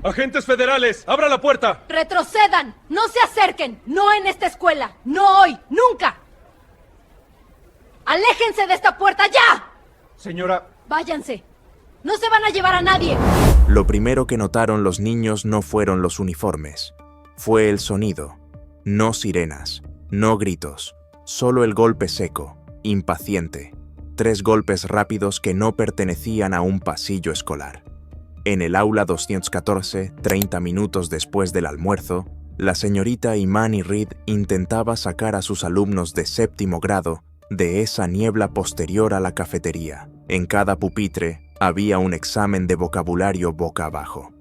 ¡Agentes federales! ¡Abra la puerta! ¡Retrocedan! ¡No se acerquen! ¡No en esta escuela! ¡No hoy! ¡Nunca! ¡Aléjense de esta puerta ya! Señora... Váyanse. No se van a llevar a nadie. Lo primero que notaron los niños no fueron los uniformes. Fue el sonido. No sirenas, no gritos, solo el golpe seco, impaciente. 3 golpes rápidos que no pertenecían a un pasillo escolar. En el aula 214, 30 minutos después del almuerzo, la señorita Imani Reed intentaba sacar a sus alumnos de 7º grado de esa niebla posterior a la cafetería. En cada pupitre había un examen de vocabulario boca abajo.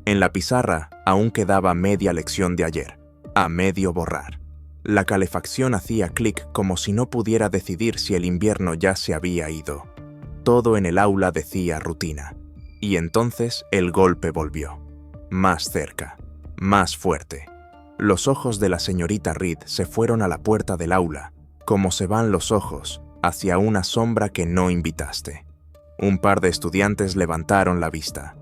En la pizarra aún quedaba media lección de ayer, a medio borrar. La calefacción hacía clic como si no pudiera decidir si el invierno ya se había ido. Todo en el aula decía rutina. Y entonces el golpe volvió. Más cerca, más fuerte. Los ojos de la señorita Reed se fueron a la puerta del aula, como se van los ojos hacia una sombra que no invitaste. Un par de estudiantes levantaron la vista.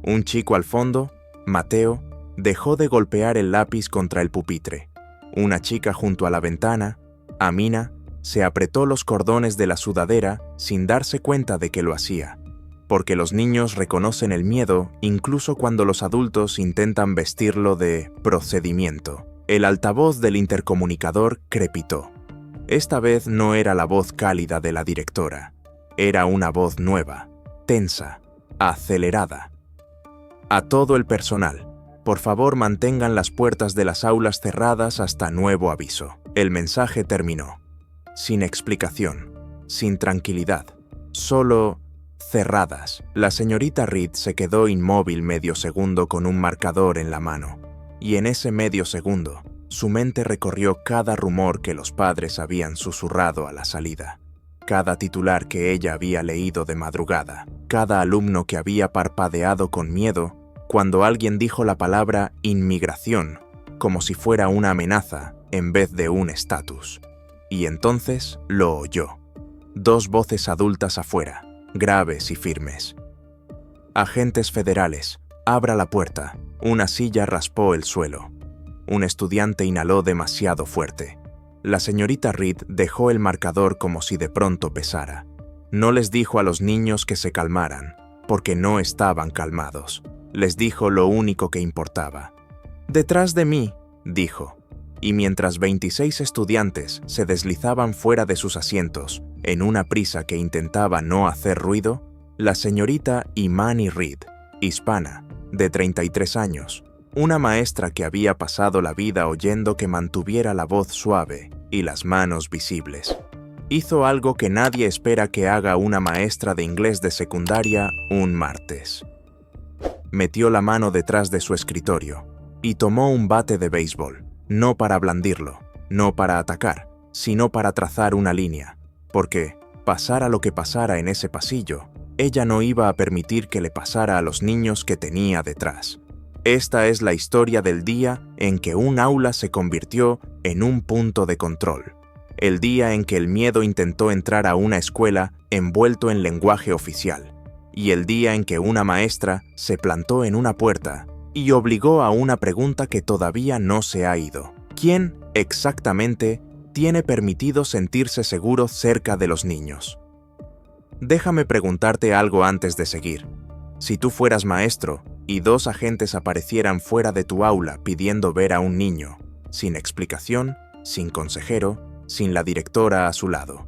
Un chico al fondo, Mateo, dejó de golpear el lápiz contra el pupitre. Una chica junto a la ventana, Amina, se apretó los cordones de la sudadera sin darse cuenta de que lo hacía, porque los niños reconocen el miedo incluso cuando los adultos intentan vestirlo de procedimiento. El altavoz del intercomunicador crepitó. Esta vez no era la voz cálida de la directora. Era una voz nueva, tensa, acelerada. A todo el personal, por favor mantengan las puertas de las aulas cerradas hasta nuevo aviso. El mensaje terminó. Sin explicación, sin tranquilidad, solo cerradas. La señorita Reed se quedó inmóvil medio segundo con un marcador en la mano, y en ese medio segundo, su mente recorrió cada rumor que los padres habían susurrado a la salida, cada titular que ella había leído de madrugada, cada alumno que había parpadeado con miedo cuando alguien dijo la palabra inmigración, como si fuera una amenaza en vez de un estatus. Y entonces lo oyó. 2 voces adultas afuera, graves y firmes. Agentes federales, abra la puerta. Una silla raspó el suelo. Un estudiante inhaló demasiado fuerte. La señorita Reed dejó el marcador como si de pronto pesara. No les dijo a los niños que se calmaran, porque no estaban calmados. Les dijo lo único que importaba. «Detrás de mí», dijo, y mientras 26 estudiantes se deslizaban fuera de sus asientos en una prisa que intentaba no hacer ruido, la señorita Imani Reed, hispana, de 33 años, una maestra que había pasado la vida oyendo que mantuviera la voz suave y las manos visibles, hizo algo que nadie espera que haga una maestra de inglés de secundaria un martes. Metió la mano detrás de su escritorio y tomó un bate de béisbol, no para blandirlo, no para atacar, sino para trazar una línea, porque, pasara lo que pasara en ese pasillo, ella no iba a permitir que le pasara a los niños que tenía detrás. Esta es la historia del día en que un aula se convirtió en un punto de control. El día en que el miedo intentó entrar a una escuela envuelto en lenguaje oficial. Y el día en que una maestra se plantó en una puerta y obligó a una pregunta que todavía no se ha ido. ¿Quién, exactamente, tiene permitido sentirse seguro cerca de los niños? Déjame preguntarte algo antes de seguir. Si tú fueras maestro y 2 agentes aparecieran fuera de tu aula pidiendo ver a un niño, sin explicación, sin consejero, sin la directora a su lado,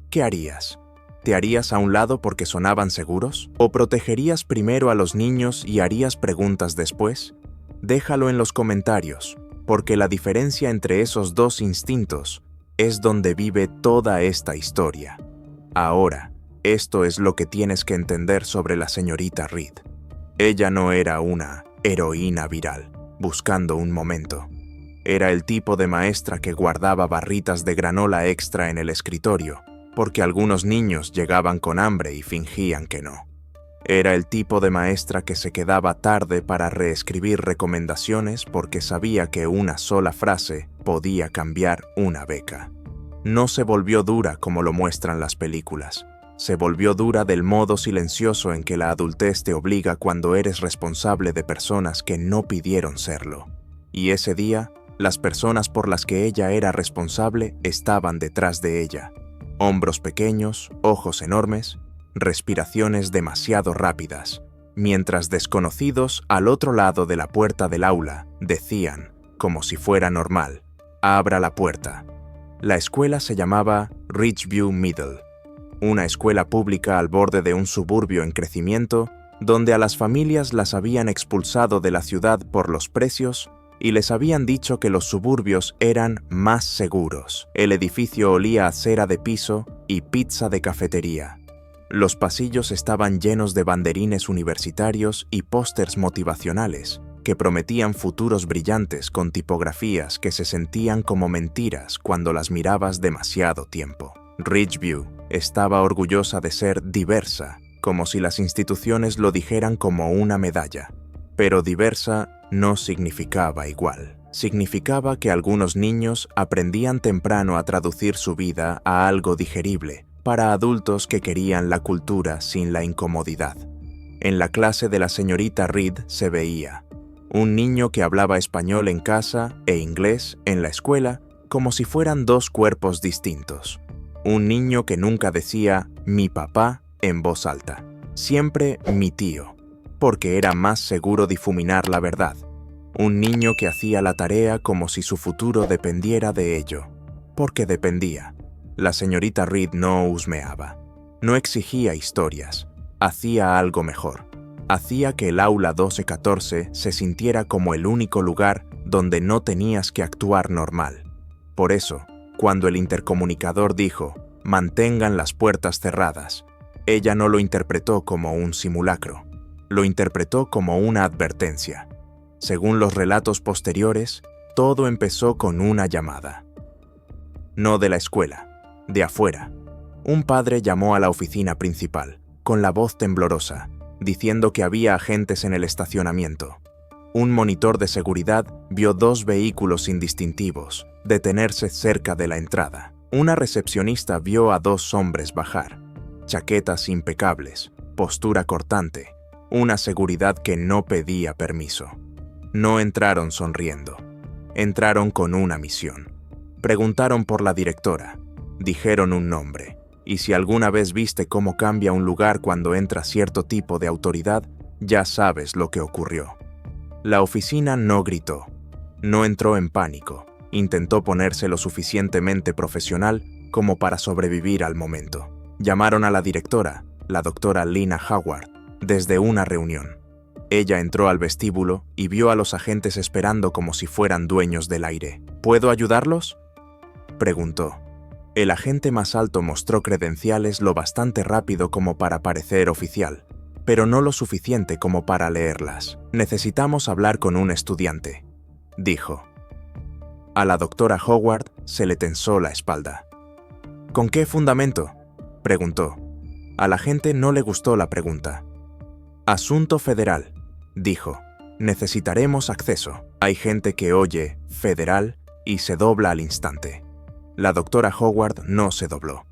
¿qué harías? ¿Te harías a un lado porque sonaban seguros? ¿O protegerías primero a los niños y harías preguntas después? Déjalo en los comentarios, porque la diferencia entre esos 2 instintos es donde vive toda esta historia. Ahora, esto es lo que tienes que entender sobre la señorita Reed. Ella no era una heroína viral, buscando un momento. Era el tipo de maestra que guardaba barritas de granola extra en el escritorio, porque algunos niños llegaban con hambre y fingían que no. Era el tipo de maestra que se quedaba tarde para reescribir recomendaciones porque sabía que una sola frase podía cambiar una beca. No se volvió dura como lo muestran las películas. se volvió dura del modo silencioso en que la adultez te obliga cuando eres responsable de personas que no pidieron serlo. Y ese día, las personas por las que ella era responsable estaban detrás de ella. Hombros pequeños, ojos enormes, respiraciones demasiado rápidas, mientras desconocidos al otro lado de la puerta del aula decían, como si fuera normal, «Abra la puerta». La escuela se llamaba Ridgeview Middle, una escuela pública al borde de un suburbio en crecimiento donde a las familias las habían expulsado de la ciudad por los precios y les habían dicho que los suburbios eran más seguros. El edificio olía a cera de piso y pizza de cafetería. Los pasillos estaban llenos de banderines universitarios y pósters motivacionales que prometían futuros brillantes con tipografías que se sentían como mentiras cuando las mirabas demasiado tiempo. Ridgeview estaba orgullosa de ser diversa, como si las instituciones lo dijeran como una medalla. Pero diversa no significaba igual. Significaba que algunos niños aprendían temprano a traducir su vida a algo digerible para adultos que querían la cultura sin la incomodidad. En la clase de la señorita Reed se veía un niño que hablaba español en casa e inglés en la escuela como si fueran dos cuerpos distintos. Un niño que nunca decía «mi papá» en voz alta, siempre «mi tío», porque era más seguro difuminar la verdad. Un niño que hacía la tarea como si su futuro dependiera de ello, porque dependía. La señorita Reed no husmeaba, no exigía historias, hacía algo mejor. Hacía que el aula 1214 se sintiera como el único lugar donde no tenías que actuar normal. Por eso, cuando el intercomunicador dijo, «mantengan las puertas cerradas», ella no lo interpretó como un simulacro, lo interpretó como una advertencia. Según los relatos posteriores, todo empezó con una llamada. No de la escuela, de afuera. Un padre llamó a la oficina principal, con la voz temblorosa, diciendo que había agentes en el estacionamiento. Un monitor de seguridad vio dos vehículos indistintivos detenerse cerca de la entrada. Una recepcionista vio a dos hombres bajar, chaquetas impecables, postura cortante, una seguridad que no pedía permiso. No entraron sonriendo. Entraron con una misión. Preguntaron por la directora. Dijeron un nombre. Y si alguna vez viste cómo cambia un lugar cuando entra cierto tipo de autoridad, ya sabes lo que ocurrió. La oficina no gritó. No entró en pánico. Intentó ponerse lo suficientemente profesional como para sobrevivir al momento. Llamaron a la directora, la doctora Lina Howard, desde una reunión. Ella entró al vestíbulo y vio a los agentes esperando como si fueran dueños del aire. ¿Puedo ayudarlos?, preguntó. El agente más alto mostró credenciales lo bastante rápido como para parecer oficial, pero no lo suficiente como para leerlas. Necesitamos hablar con un estudiante, dijo. A la doctora Howard se le tensó la espalda. ¿Con qué fundamento?, preguntó. A la gente no le gustó la pregunta. Asunto federal, dijo. Necesitaremos acceso. Hay gente que oye «federal» y se dobla al instante. La doctora Howard no se dobló.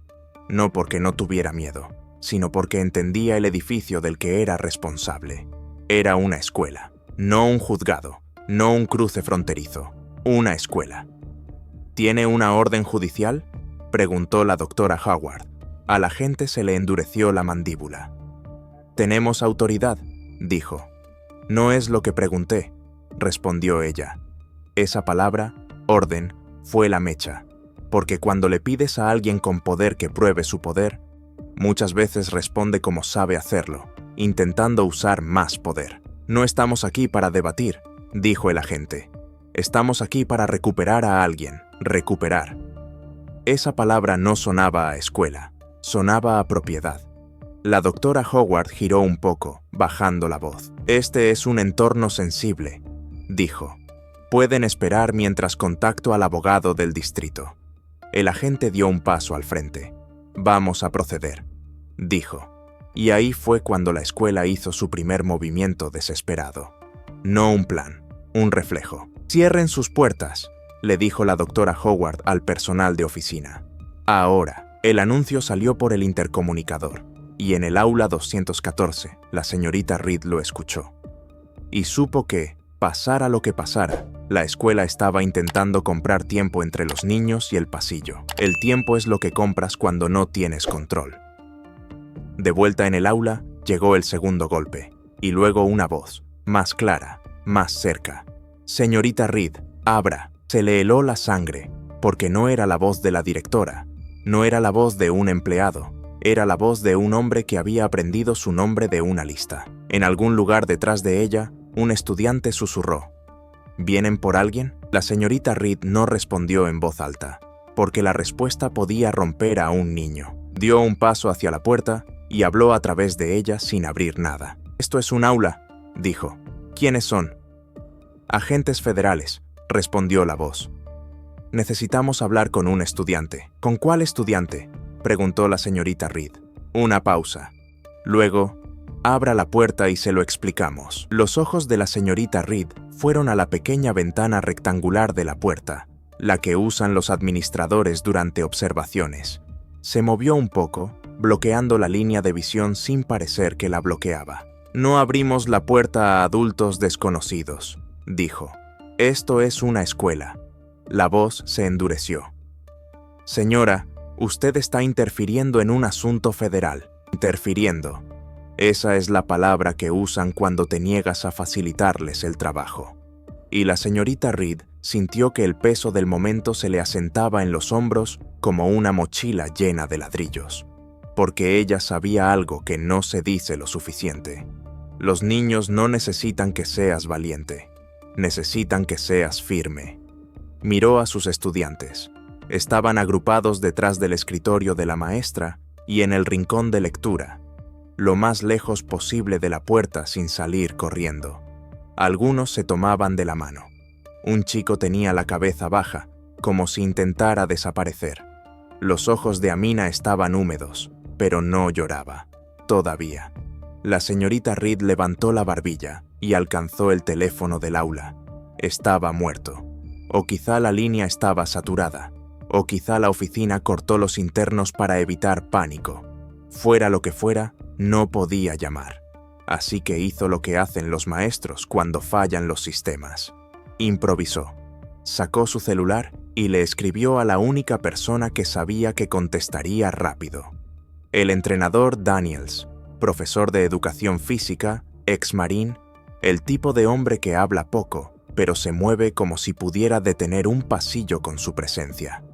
No porque no tuviera miedo, sino porque entendía el edificio del que era responsable. Era una escuela, no un juzgado, no un cruce fronterizo, una escuela. ¿Tiene una orden judicial?, preguntó la doctora Howard. A la gente se le endureció la mandíbula. «Tenemos autoridad», dijo. «No es lo que pregunté», respondió ella. Esa palabra, orden, fue la mecha, porque cuando le pides a alguien con poder que pruebe su poder, muchas veces responde como sabe hacerlo, intentando usar más poder. «No estamos aquí para debatir», dijo el agente. «Estamos aquí para recuperar a alguien, recuperar». Esa palabra no sonaba a escuela, sonaba a propiedad. La doctora Howard giró un poco, bajando la voz. «Este es un entorno sensible», dijo. «Pueden esperar mientras contacto al abogado del distrito». El agente dio un paso al frente. «Vamos a proceder», dijo. Y ahí fue cuando la escuela hizo su primer movimiento desesperado. No un plan, un reflejo. «Cierren sus puertas», le dijo la doctora Howard al personal de oficina. «Ahora». El anuncio salió por el intercomunicador, y en el aula 214, la señorita Reed lo escuchó. Y supo que, pasara lo que pasara, la escuela estaba intentando comprar tiempo entre los niños y el pasillo. El tiempo es lo que compras cuando no tienes control. De vuelta en el aula, llegó el segundo golpe, y luego una voz, más clara, más cerca. «Señorita Reed, abra». Se le heló la sangre, porque no era la voz de la directora, no era la voz de un empleado, era la voz de un hombre que había aprendido su nombre de una lista. En algún lugar detrás de ella, un estudiante susurró. ¿Vienen por alguien? La señorita Reed no respondió en voz alta, porque la respuesta podía romper a un niño. Dio un paso hacia la puerta y habló a través de ella sin abrir nada. «Esto es un aula», dijo. «¿Quiénes son?» «Agentes federales», respondió la voz. «Necesitamos hablar con un estudiante». «¿Con cuál estudiante?», preguntó la señorita Reed. Una pausa. Luego, «Abra la puerta y se lo explicamos». Los ojos de la señorita Reed fueron a la pequeña ventana rectangular de la puerta, la que usan los administradores durante observaciones. Se movió un poco, bloqueando la línea de visión sin parecer que la bloqueaba. «No abrimos la puerta a adultos desconocidos», dijo. «Esto es una escuela». La voz se endureció. «Señora, usted está interfiriendo en un asunto federal». Interfiriendo. Esa es la palabra que usan cuando te niegas a facilitarles el trabajo. Y la señorita Reed sintió que el peso del momento se le asentaba en los hombros como una mochila llena de ladrillos, porque ella sabía algo que no se dice lo suficiente. Los niños no necesitan que seas valiente, necesitan que seas firme. Miró a sus estudiantes. Estaban agrupados detrás del escritorio de la maestra y en el rincón de lectura, lo más lejos posible de la puerta sin salir corriendo. Algunos se tomaban de la mano. Un chico tenía la cabeza baja, como si intentara desaparecer. Los ojos de Amina estaban húmedos, pero no lloraba. Todavía. La señorita Reed levantó la barbilla y alcanzó el teléfono del aula. Estaba muerto. O quizá la línea estaba saturada. O quizá la oficina cortó los internos para evitar pánico. Fuera lo que fuera, no podía llamar. Así que hizo lo que hacen los maestros cuando fallan los sistemas. Improvisó. Sacó su celular y le escribió a la única persona que sabía que contestaría rápido. El entrenador Daniels, profesor de educación física, ex-marín, el tipo de hombre que habla poco, pero se mueve como si pudiera detener un pasillo con su presencia.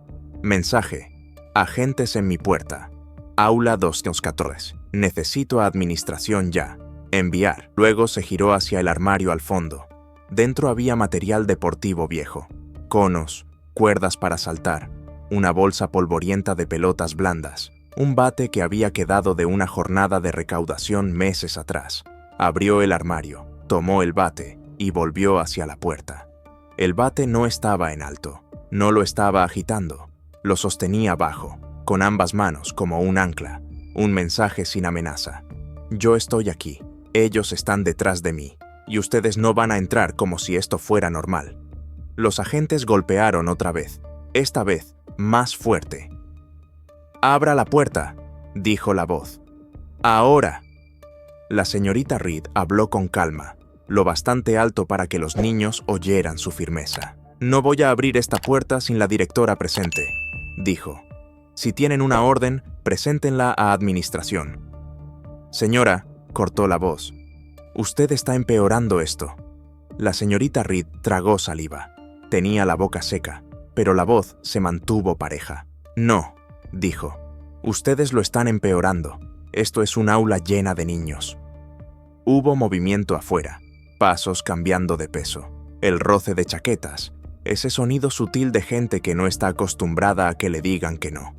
Mensaje. Agentes en mi puerta. Aula 214. Necesito administración ya. Enviar. Luego se giró hacia el armario al fondo. Dentro había material deportivo viejo. Conos, cuerdas para saltar, una bolsa polvorienta de pelotas blandas, un bate que había quedado de una jornada de recaudación meses atrás. Abrió el armario, tomó el bate y volvió hacia la puerta. El bate no estaba en alto, no lo estaba agitando, lo sostenía bajo, con ambas manos como un ancla, un mensaje sin amenaza. Yo estoy aquí, ellos están detrás de mí, y ustedes no van a entrar como si esto fuera normal. Los agentes golpearon otra vez, esta vez más fuerte. «Abra la puerta», dijo la voz. «Ahora». La señorita Reed habló con calma, lo bastante alto para que los niños oyeran su firmeza. «No voy a abrir esta puerta sin la directora presente», dijo. «Si tienen una orden, preséntenla a administración». «Señora», cortó la voz, «usted está empeorando esto». La señorita Reed tragó saliva. Tenía la boca seca, pero la voz se mantuvo pareja. «No», dijo, «ustedes lo están empeorando. Esto es un aula llena de niños». Hubo movimiento afuera, pasos cambiando de peso, el roce de chaquetas, ese sonido sutil de gente que no está acostumbrada a que le digan que no.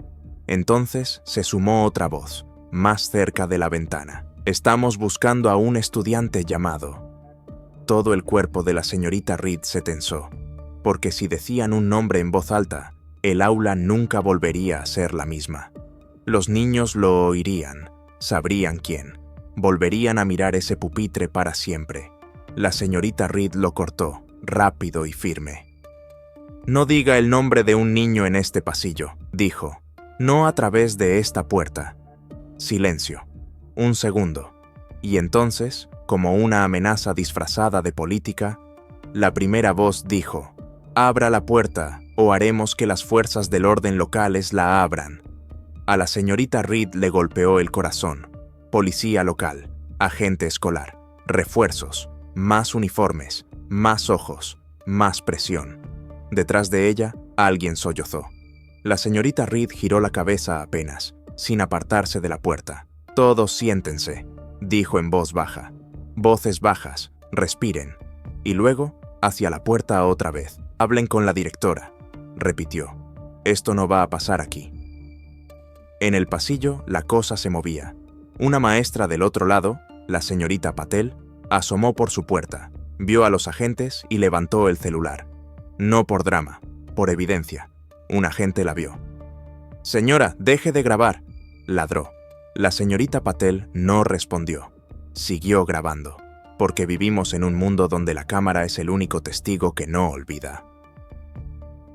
Entonces se sumó otra voz, más cerca de la ventana. «Estamos buscando a un estudiante llamado». Todo el cuerpo de la señorita Reed se tensó, porque si decían un nombre en voz alta, el aula nunca volvería a ser la misma. Los niños lo oirían, sabrían quién, volverían a mirar ese pupitre para siempre. La señorita Reed lo cortó, rápido y firme. «No diga el nombre de un niño en este pasillo», dijo. No a través de esta puerta. Silencio. Un segundo. Y entonces, como una amenaza disfrazada de política, la primera voz dijo: «Abra la puerta, o haremos que las fuerzas del orden locales la abran». A la señorita Reed le golpeó el corazón. Policía local, agente escolar, refuerzos, más uniformes, más ojos, más presión. Detrás de ella, alguien sollozó. La señorita Reed giró la cabeza apenas, sin apartarse de la puerta. «Todos siéntense», dijo en voz baja. «Voces bajas, respiren». Y luego, hacia la puerta otra vez. «Hablen con la directora», repitió. «Esto no va a pasar aquí». En el pasillo, la cosa se movía. Una maestra del otro lado, la señorita Patel, asomó por su puerta, vio a los agentes y levantó el celular. No por drama, por evidencia. Un agente la vio. «Señora, deje de grabar», ladró. La señorita Patel no respondió. Siguió grabando, porque vivimos en un mundo donde la cámara es el único testigo que no olvida.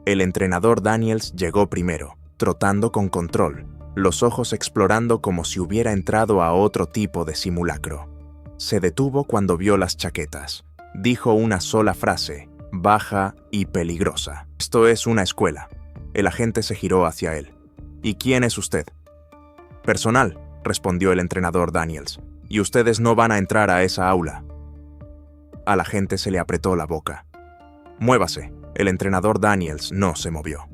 El entrenador Daniels llegó primero, trotando con control, los ojos explorando como si hubiera entrado a otro tipo de simulacro. Se detuvo cuando vio las chaquetas. Dijo una sola frase, baja y peligrosa: «Esto es una escuela». El agente se giró hacia él. «¿Y quién es usted?» «Personal», respondió el entrenador Daniels, «y ustedes no van a entrar a esa aula». Al agente se le apretó la boca. «Muévase». El entrenador Daniels no se movió.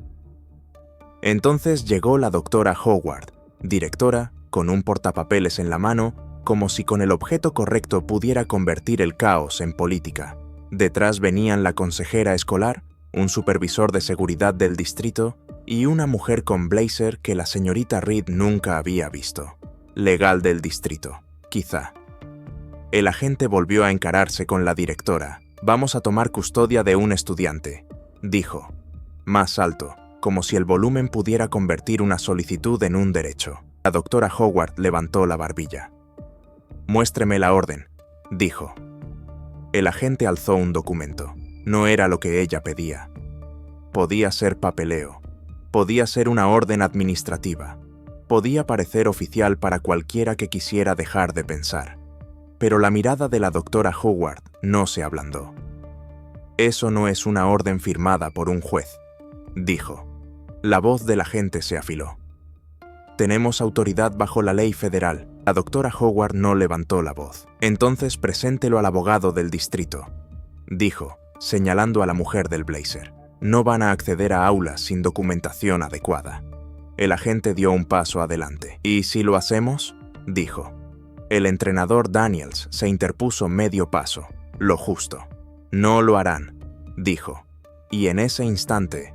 Entonces llegó la doctora Howard, directora, con un portapapeles en la mano, como si con el objeto correcto pudiera convertir el caos en política. Detrás venían la consejera escolar, un supervisor de seguridad del distrito y una mujer con blazer que la señorita Reed nunca había visto. Legal del distrito, quizá. El agente volvió a encararse con la directora. «Vamos a tomar custodia de un estudiante», dijo, más alto, como si el volumen pudiera convertir una solicitud en un derecho. La doctora Howard levantó la barbilla. «Muéstreme la orden», dijo. El agente alzó un documento. No era lo que ella pedía. Podía ser papeleo. Podía ser una orden administrativa. Podía parecer oficial para cualquiera que quisiera dejar de pensar. Pero la mirada de la doctora Howard no se ablandó. «Eso no es una orden firmada por un juez», dijo. La voz del agente se afiló. «Tenemos autoridad bajo la ley federal». La doctora Howard no levantó la voz. «Entonces preséntelo al abogado del distrito», dijo, señalando a la mujer del blazer. «No van a acceder a aulas sin documentación adecuada». El agente dio un paso adelante. «¿Y si lo hacemos?», dijo. El entrenador Daniels se interpuso medio paso. «Lo justo». «No lo harán», dijo. Y en ese instante,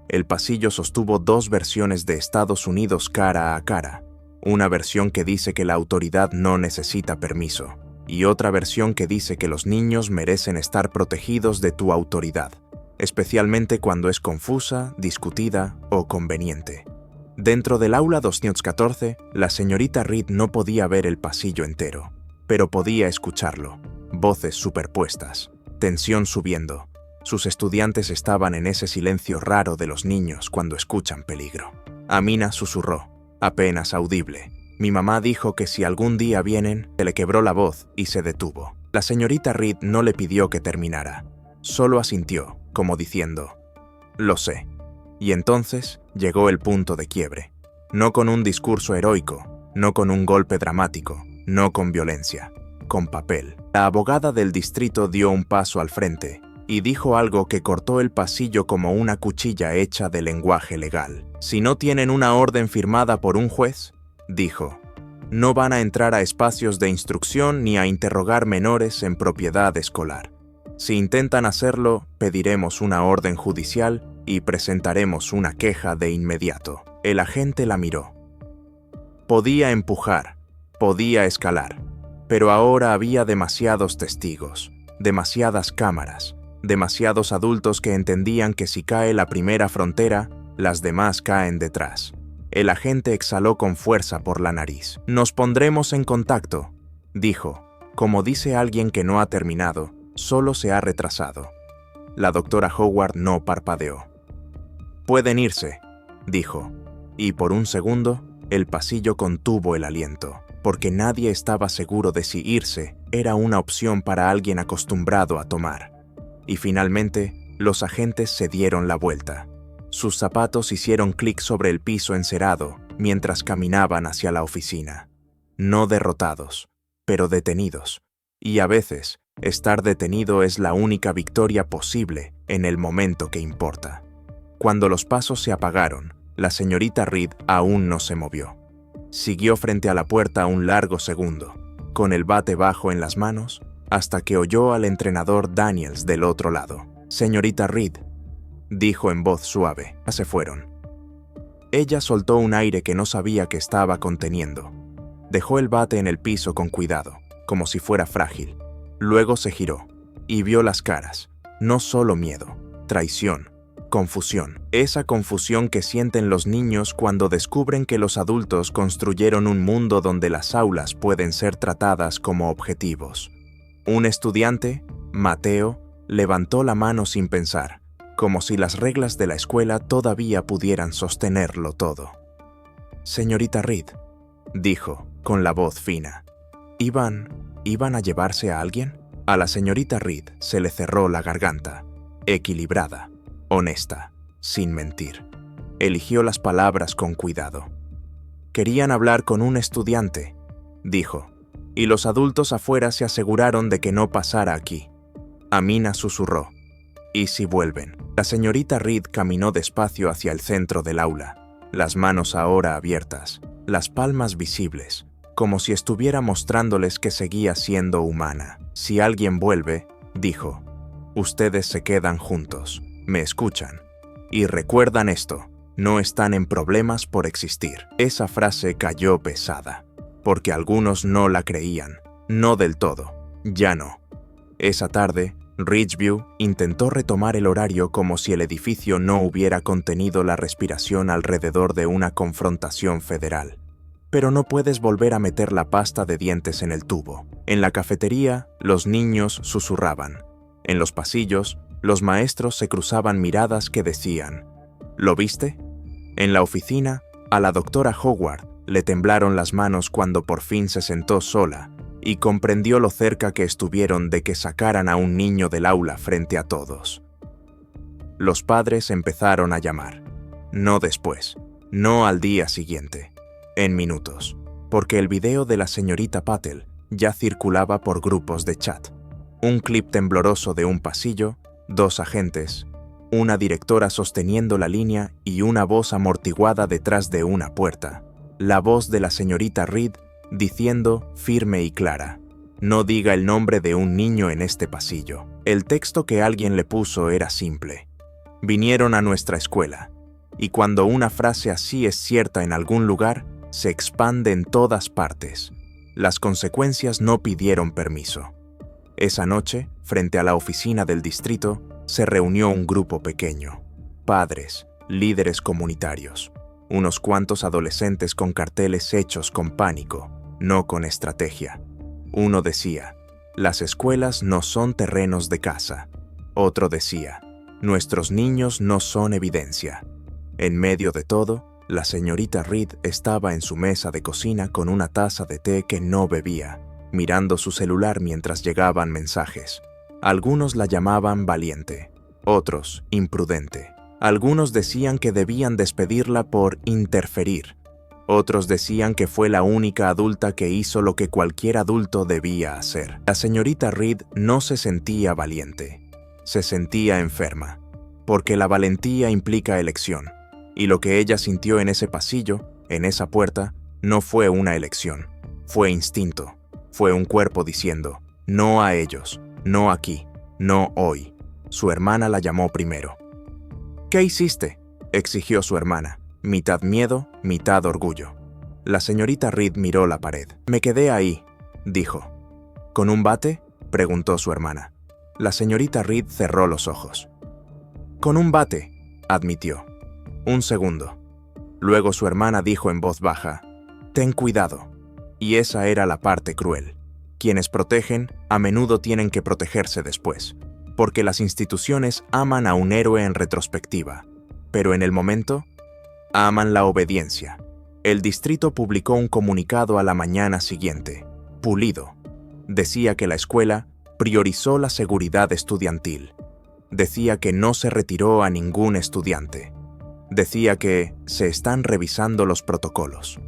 el pasillo sostuvo dos versiones de Estados Unidos cara a cara. Una versión que dice que la autoridad no necesita permiso, y otra versión que dice que los niños merecen estar protegidos de tu autoridad, especialmente cuando es confusa, discutida o conveniente. Dentro del aula 214, la señorita Reed no podía ver el pasillo entero, pero podía escucharlo. Voces superpuestas, tensión subiendo. Sus estudiantes estaban en ese silencio raro de los niños cuando escuchan peligro. Amina susurró, apenas audible. «Mi mamá dijo que si algún día vienen», se le quebró la voz y se detuvo. La señorita Reed no le pidió que terminara. Solo asintió, como diciendo, «Lo sé». Y entonces llegó el punto de quiebre. No con un discurso heroico, no con un golpe dramático, no con violencia, con papel. La abogada del distrito dio un paso al frente y dijo algo que cortó el pasillo como una cuchilla hecha de lenguaje legal. «Si no tienen una orden firmada por un juez», dijo, «no van a entrar a espacios de instrucción ni a interrogar menores en propiedad escolar. Si intentan hacerlo, pediremos una orden judicial y presentaremos una queja de inmediato». El agente la miró. Podía empujar, podía escalar, pero ahora había demasiados testigos, demasiadas cámaras, demasiados adultos que entendían que si cae la primera frontera, las demás caen detrás. El agente exhaló con fuerza por la nariz. «Nos pondremos en contacto», dijo, como dice alguien que no ha terminado, solo se ha retrasado. La doctora Howard no parpadeó. «Pueden irse», dijo, y por un segundo, el pasillo contuvo el aliento, porque nadie estaba seguro de si irse era una opción para alguien acostumbrado a tomar. Y finalmente, los agentes se dieron la vuelta. Sus zapatos hicieron clic sobre el piso encerado mientras caminaban hacia la oficina. No derrotados, pero detenidos. Y a veces, estar detenido es la única victoria posible en el momento que importa. Cuando los pasos se apagaron, la señorita Reed aún no se movió. Siguió frente a la puerta un largo segundo, con el bate bajo en las manos, hasta que oyó al entrenador Daniels del otro lado. «Señorita Reed», dijo en voz suave. Se fueron. Ella soltó un aire que no sabía que estaba conteniendo. Dejó el bate en el piso con cuidado, como si fuera frágil. Luego se giró y vio las caras. No solo miedo, traición, confusión. Esa confusión que sienten los niños cuando descubren que los adultos construyeron un mundo donde las aulas pueden ser tratadas como objetivos. Un estudiante, Mateo, levantó la mano sin pensar, como si las reglas de la escuela todavía pudieran sostenerlo todo. «Señorita Reed», dijo, con la voz fina. ¿Iban a llevarse a alguien? A la señorita Reed se le cerró la garganta, equilibrada, honesta, sin mentir. Eligió las palabras con cuidado. «Querían hablar con un estudiante», dijo, y los adultos afuera se aseguraron de que no pasara aquí. Amina susurró. «¿Y si vuelven?» La señorita Reed caminó despacio hacia el centro del aula, las manos ahora abiertas, las palmas visibles, como si estuviera mostrándoles que seguía siendo humana. «Si alguien vuelve», dijo, «ustedes se quedan juntos, me escuchan. Y recuerdan esto, no están en problemas por existir». Esa frase cayó pesada, porque algunos no la creían, no del todo, ya no. Esa tarde, Ridgeview intentó retomar el horario como si el edificio no hubiera contenido la respiración alrededor de una confrontación federal. Pero no puedes volver a meter la pasta de dientes en el tubo. En la cafetería, los niños susurraban. En los pasillos, los maestros se cruzaban miradas que decían, «¿Lo viste?». En la oficina, a la doctora Howard le temblaron las manos cuando por fin se sentó sola y comprendió lo cerca que estuvieron de que sacaran a un niño del aula frente a todos. Los padres empezaron a llamar. No después, no al día siguiente, en minutos, porque el video de la señorita Patel ya circulaba por grupos de chat. Un clip tembloroso de un pasillo, 2 agentes, una directora sosteniendo la línea y una voz amortiguada detrás de una puerta. La voz de la señorita Reed diciendo firme y clara, «No diga el nombre de un niño en este pasillo». El texto que alguien le puso era simple. «Vinieron a nuestra escuela». Y cuando una frase así es cierta en algún lugar, se expande en todas partes. Las consecuencias no pidieron permiso. Esa noche, frente a la oficina del distrito, se reunió un grupo pequeño. Padres, líderes comunitarios, unos cuantos adolescentes con carteles hechos con pánico, no con estrategia. Uno decía, «Las escuelas no son terrenos de caza». Otro decía, «Nuestros niños no son evidencia». En medio de todo, la señorita Reed estaba en su mesa de cocina con una taza de té que no bebía, mirando su celular mientras llegaban mensajes. Algunos la llamaban valiente, otros imprudente. Algunos decían que debían despedirla por interferir. Otros decían que fue la única adulta que hizo lo que cualquier adulto debía hacer. La señorita Reed no se sentía valiente, se sentía enferma, porque la valentía implica elección, y lo que ella sintió en ese pasillo, en esa puerta, no fue una elección, fue instinto, fue un cuerpo diciendo, «No a ellos, no aquí, no hoy». Su hermana la llamó primero. «¿Qué hiciste?», exigió su hermana, mitad miedo, mitad orgullo. La señorita Reed miró la pared. «Me quedé ahí», dijo. «¿Con un bate?», preguntó su hermana. La señorita Reed cerró los ojos. «Con un bate», admitió. Un segundo. Luego su hermana dijo en voz baja, «Ten cuidado». Y esa era la parte cruel. Quienes protegen, a menudo tienen que protegerse después, porque las instituciones aman a un héroe en retrospectiva. Pero en el momento, Aman la obediencia. El distrito publicó un comunicado a la mañana siguiente, pulido. Decía que la escuela priorizó la seguridad estudiantil. Decía que no se retiró a ningún estudiante. Decía que se están revisando los protocolos.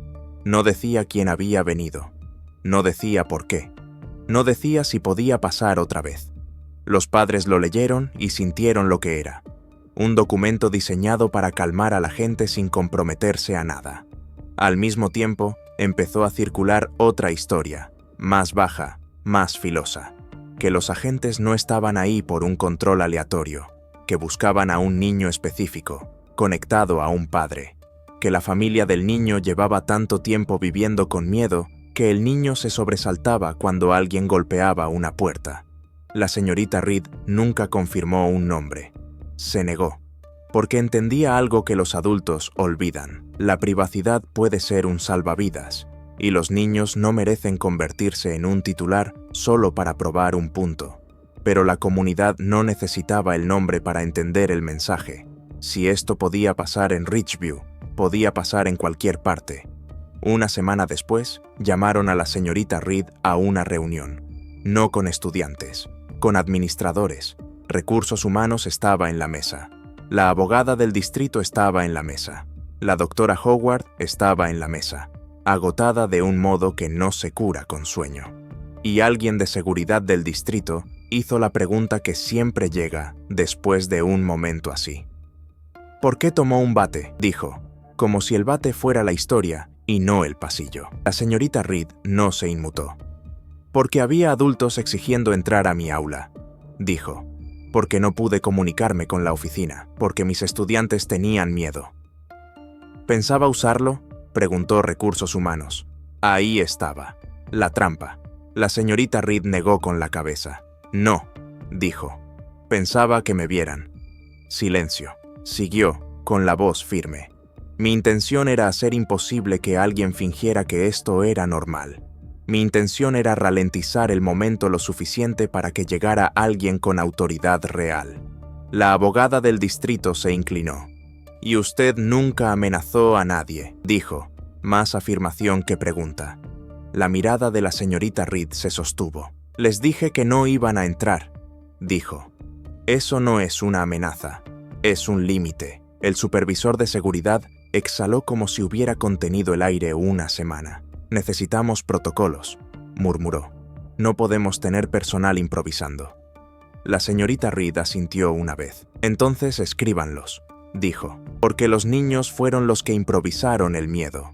No decía quién había venido. No decía por qué. No decía si podía pasar otra vez. Los padres lo leyeron y sintieron lo que era. Un documento diseñado para calmar a la gente sin comprometerse a nada. Al mismo tiempo, empezó a circular otra historia, más baja, más filosa, que los agentes no estaban ahí por un control aleatorio, que buscaban a un niño específico, conectado a un padre, que la familia del niño llevaba tanto tiempo viviendo con miedo que el niño se sobresaltaba cuando alguien golpeaba una puerta. La señorita Reed nunca confirmó un nombre. Se negó, porque entendía algo que los adultos olvidan. La privacidad puede ser un salvavidas, y los niños no merecen convertirse en un titular solo para probar un punto. Pero la comunidad no necesitaba el nombre para entender el mensaje. Si esto podía pasar en Ridgeview, podía pasar en cualquier parte. Una semana después, llamaron a la señorita Reed a una reunión. No con estudiantes, con administradores. Recursos humanos estaba en la mesa. La abogada del distrito estaba en la mesa. La doctora Howard estaba en la mesa, agotada de un modo que no se cura con sueño. Y alguien de seguridad del distrito hizo la pregunta que siempre llega después de un momento así. ¿Por qué tomó un bate?, dijo, como si el bate fuera la historia y no el pasillo. La señorita Reed no se inmutó. Porque había adultos exigiendo entrar a mi aula, dijo. Porque no pude comunicarme con la oficina, porque mis estudiantes tenían miedo. ¿Pensaba usarlo?, preguntó Recursos Humanos. Ahí estaba, la trampa. La señorita Reed negó con la cabeza. No, dijo. Pensaba que me vieran. Silencio. Siguió, con la voz firme. Mi intención era hacer imposible que alguien fingiera que esto era normal. Mi intención era ralentizar el momento lo suficiente para que llegara alguien con autoridad real. La abogada del distrito se inclinó. Y usted nunca amenazó a nadie, dijo, más afirmación que pregunta. La mirada de la señorita Reed se sostuvo. Les dije que no iban a entrar, dijo. Eso no es una amenaza, es un límite. El supervisor de seguridad exhaló como si hubiera contenido el aire una semana. Necesitamos protocolos, murmuró. No podemos tener personal improvisando. La señorita Reed asintió una vez. Entonces escríbanlos, dijo, porque los niños fueron los que improvisaron el miedo.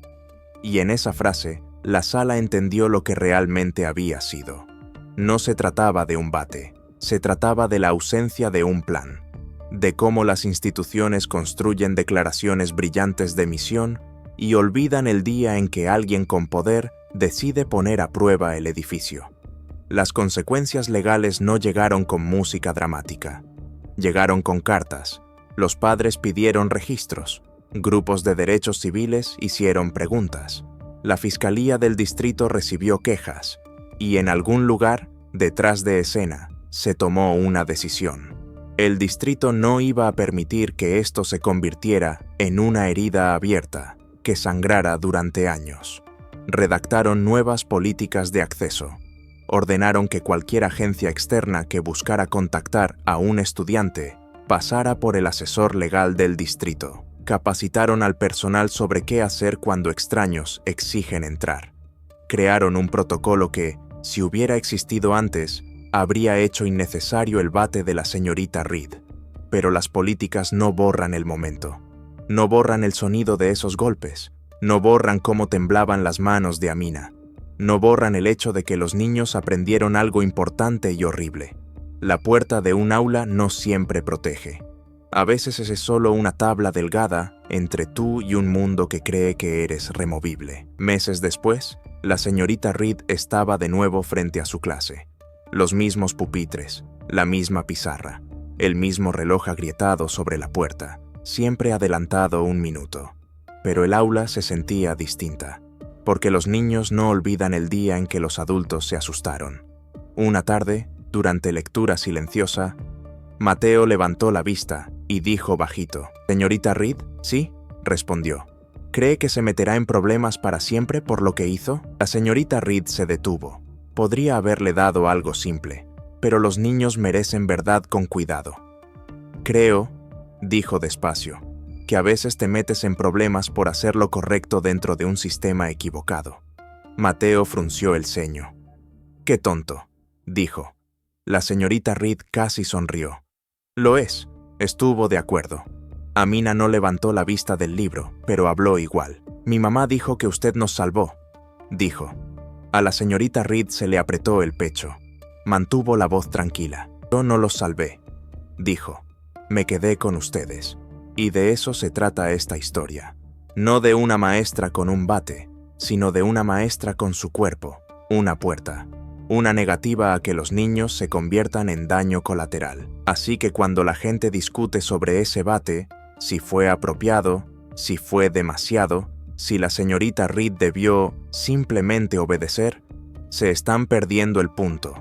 Y en esa frase, la sala entendió lo que realmente había sido. No se trataba de un bate, se trataba de la ausencia de un plan, de cómo las instituciones construyen declaraciones brillantes de misión y olvidan el día en que alguien con poder decide poner a prueba el edificio. Las consecuencias legales no llegaron con música dramática. Llegaron con cartas. Los padres pidieron registros. Grupos de derechos civiles hicieron preguntas. La fiscalía del distrito recibió quejas. Y en algún lugar, detrás de escena, se tomó una decisión. El distrito no iba a permitir que esto se convirtiera en una herida abierta que sangrara durante años. Redactaron nuevas políticas de acceso. Ordenaron que cualquier agencia externa que buscara contactar a un estudiante pasara por el asesor legal del distrito. Capacitaron al personal sobre qué hacer cuando extraños exigen entrar. Crearon un protocolo que, si hubiera existido antes, habría hecho innecesario el bate de la señorita Reed. Pero las políticas no borran el momento. No borran el sonido de esos golpes. No borran cómo temblaban las manos de Amina. No borran el hecho de que los niños aprendieron algo importante y horrible. La puerta de un aula no siempre protege. A veces es solo una tabla delgada entre tú y un mundo que cree que eres removible. Meses después, la señorita Reed estaba de nuevo frente a su clase. Los mismos pupitres, la misma pizarra, el mismo reloj agrietado sobre la puerta, siempre adelantado un minuto. Pero el aula se sentía distinta, porque los niños no olvidan el día en que los adultos se asustaron. Una tarde, durante lectura silenciosa, Mateo levantó la vista y dijo bajito, «¿Señorita Reed? ¿Sí? respondió. ¿Cree que se meterá en problemas para siempre por lo que hizo? La señorita Reed se detuvo. Podría haberle dado algo simple, pero los niños merecen verdad con cuidado. Creo, dijo despacio, que a veces te metes en problemas por hacer lo correcto dentro de un sistema equivocado. Mateo frunció el ceño. «Qué tonto», dijo. La señorita Reed casi sonrió. «Lo es», estuvo de acuerdo. Amina no levantó la vista del libro, pero habló igual. «Mi mamá dijo que usted nos salvó», dijo. A la señorita Reed se le apretó el pecho. Mantuvo la voz tranquila. «Yo no los salvé», dijo. «Me quedé con ustedes. Y de eso se trata esta historia. No de una maestra con un bate, sino de una maestra con su cuerpo, una puerta, una negativa a que los niños se conviertan en daño colateral. Así que cuando la gente discute sobre ese bate, si fue apropiado, si fue demasiado, si la señorita Reed debió simplemente obedecer, se están perdiendo el punto.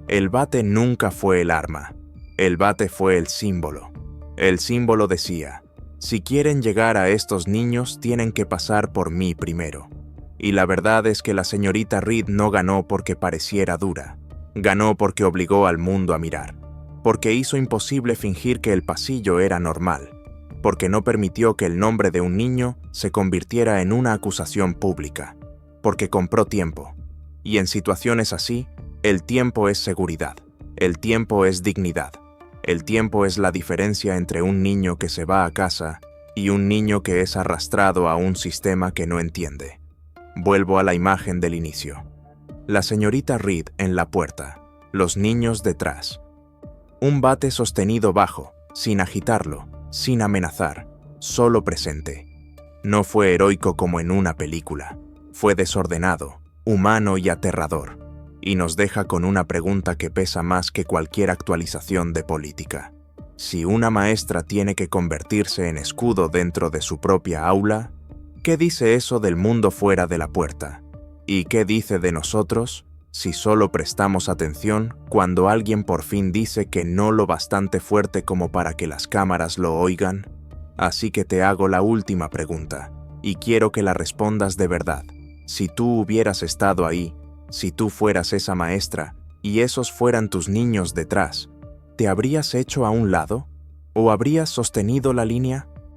El bate nunca fue el arma. El bate fue el símbolo. El símbolo decía, si quieren llegar a estos niños tienen que pasar por mí primero. Y la verdad es que la señorita Reed no ganó porque pareciera dura. Ganó porque obligó al mundo a mirar. Porque hizo imposible fingir que el pasillo era normal. Porque no permitió que el nombre de un niño se convirtiera en una acusación pública. Porque compró tiempo. Y en situaciones así, el tiempo es seguridad. El tiempo es dignidad. El tiempo es la diferencia entre un niño que se va a casa y un niño que es arrastrado a un sistema que no entiende. Vuelvo a la imagen del inicio. La señorita Reed en la puerta, los niños detrás. Un bate sostenido bajo, sin agitarlo, sin amenazar, solo presente. No fue heroico como en una película. Fue desordenado, humano y aterrador. Y nos deja con una pregunta que pesa más que cualquier actualización de política. Si una maestra tiene que convertirse en escudo dentro de su propia aula, ¿qué dice eso del mundo fuera de la puerta? ¿Y qué dice de nosotros si solo prestamos atención cuando alguien por fin dice que no lo bastante fuerte como para que las cámaras lo oigan? Así que te hago la última pregunta, y quiero que la respondas de verdad. Si tú hubieras estado ahí, si tú fueras esa maestra y esos fueran tus niños detrás, ¿te habrías hecho a un lado? ¿O habrías sostenido la línea?